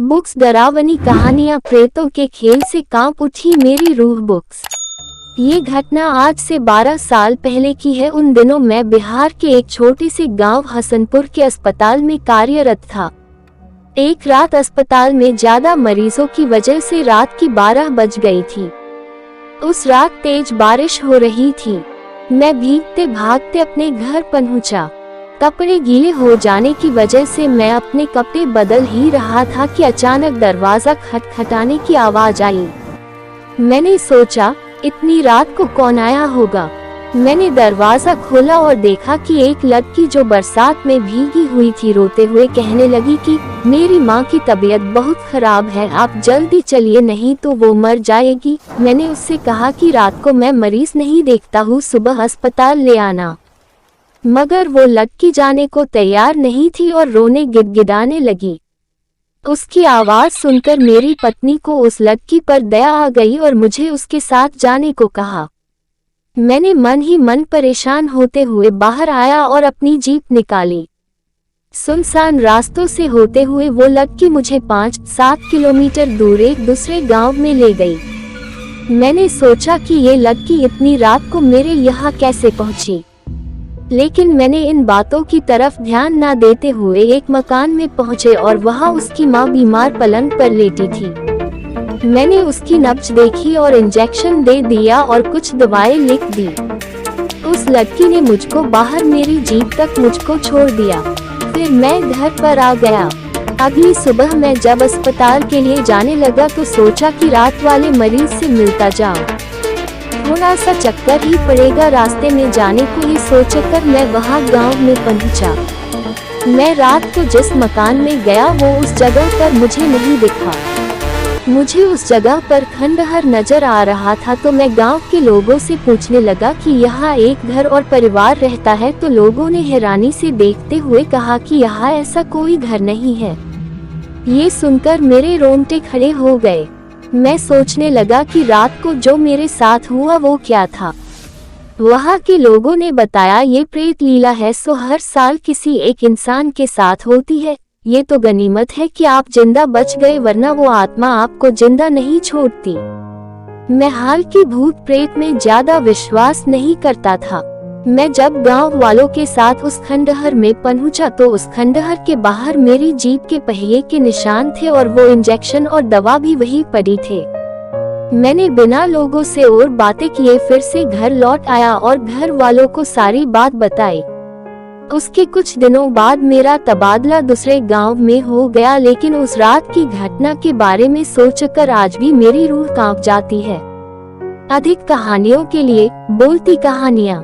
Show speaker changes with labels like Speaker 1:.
Speaker 1: Books डरावनी कहानियां, प्रेतों के खेल से कांप उठी मेरी रूह। बुक्स। ये घटना आज से 12 साल पहले की है। उन दिनों मैं बिहार के एक छोटे से गांव हसनपुर के अस्पताल में कार्यरत था। एक रात अस्पताल में ज्यादा मरीजों की वजह से रात की 12 बज गई थी। उस रात तेज बारिश हो रही थी। मैं भीगते भागते अपने घर पहुंचा। कपड़े गीले हो जाने की वजह से मैं अपने कपड़े बदल ही रहा था कि अचानक दरवाजा खटखटाने की आवाज आई। मैंने सोचा इतनी रात को कौन आया होगा। मैंने दरवाजा खोला और देखा कि एक लड़की जो बरसात में भीगी हुई थी रोते हुए कहने लगी कि मेरी माँ की तबीयत बहुत खराब है, आप जल्दी चलिए नहीं तो वो मर जाएगी। मैंने उससे कहा कि रात को मैं मरीज नहीं देखता हूँ, सुबह अस्पताल ले आना। मगर वो लड़की जाने को तैयार नहीं थी और रोने गिड़गिड़ाने लगी। उसकी आवाज सुनकर मेरी पत्नी को उस लड़की पर दया आ गई और मुझे उसके साथ जाने को कहा। मैंने मन ही मन परेशान होते हुए बाहर आया और अपनी जीप निकाली। सुनसान रास्तों से होते हुए वो लड़की मुझे 5-7 किलोमीटर दूर एक दूसरे गांव में ले गई। मैंने सोचा कि ये लड़की इतनी रात को मेरे यहाँ कैसे पहुंची, लेकिन मैंने इन बातों की तरफ ध्यान न देते हुए एक मकान में पहुंचे और वहां उसकी मां बीमार पलंग पर लेटी थी। मैंने उसकी नब्ज देखी और इंजेक्शन दे दिया और कुछ दवाएं लिख दी। उस लड़की ने मुझको बाहर मेरी जीप तक मुझको छोड़ दिया। फिर मैं घर पर आ गया। अगली सुबह मैं जब अस्पताल के लिए जाने लगा तो सोचा कि रात वाले मरीज से मिलता जाऊं। थोड़ा सा चक्कर ही पड़ेगा रास्ते में जाने को, ये सोचकर मैं वहां गांव में पहुंचा। मैं रात को जिस मकान में गया वो उस जगह पर मुझे नहीं दिखा। मुझे उस जगह पर खंडहर नजर आ रहा था तो मैं गांव के लोगों से पूछने लगा कि यहाँ एक घर और परिवार रहता है, तो लोगों ने हैरानी से देखते हुए कहा कि यहाँ ऐसा कोई घर नहीं है। ये सुनकर मेरे रोंगटे खड़े हो गए। मैं सोचने लगा कि रात को जो मेरे साथ हुआ वो क्या था। वहाँ के लोगों ने बताया ये प्रेत लीला है, सो हर साल किसी एक इंसान के साथ होती है। ये तो गनीमत है कि आप जिंदा बच गए, वरना वो आत्मा आपको जिंदा नहीं छोड़ती। मैं हाल की भूत प्रेत में ज्यादा विश्वास नहीं करता था। मैं जब गांव वालों के साथ उस खंडहर में पहुंचा तो उस खंडहर के बाहर मेरी जीप के पहिए के निशान थे और वो इंजेक्शन और दवा भी वहीं पड़ी थे। मैंने बिना लोगों से और बातें किए फिर से घर लौट आया और घर वालों को सारी बात बताई। उसके कुछ दिनों बाद मेरा तबादला दूसरे गांव में हो गया, लेकिन उस रात की घटना के बारे में सोचकर आज भी मेरी रूह कांप जाती है। अधिक कहानियों के लिए बोलती कहानियाँ।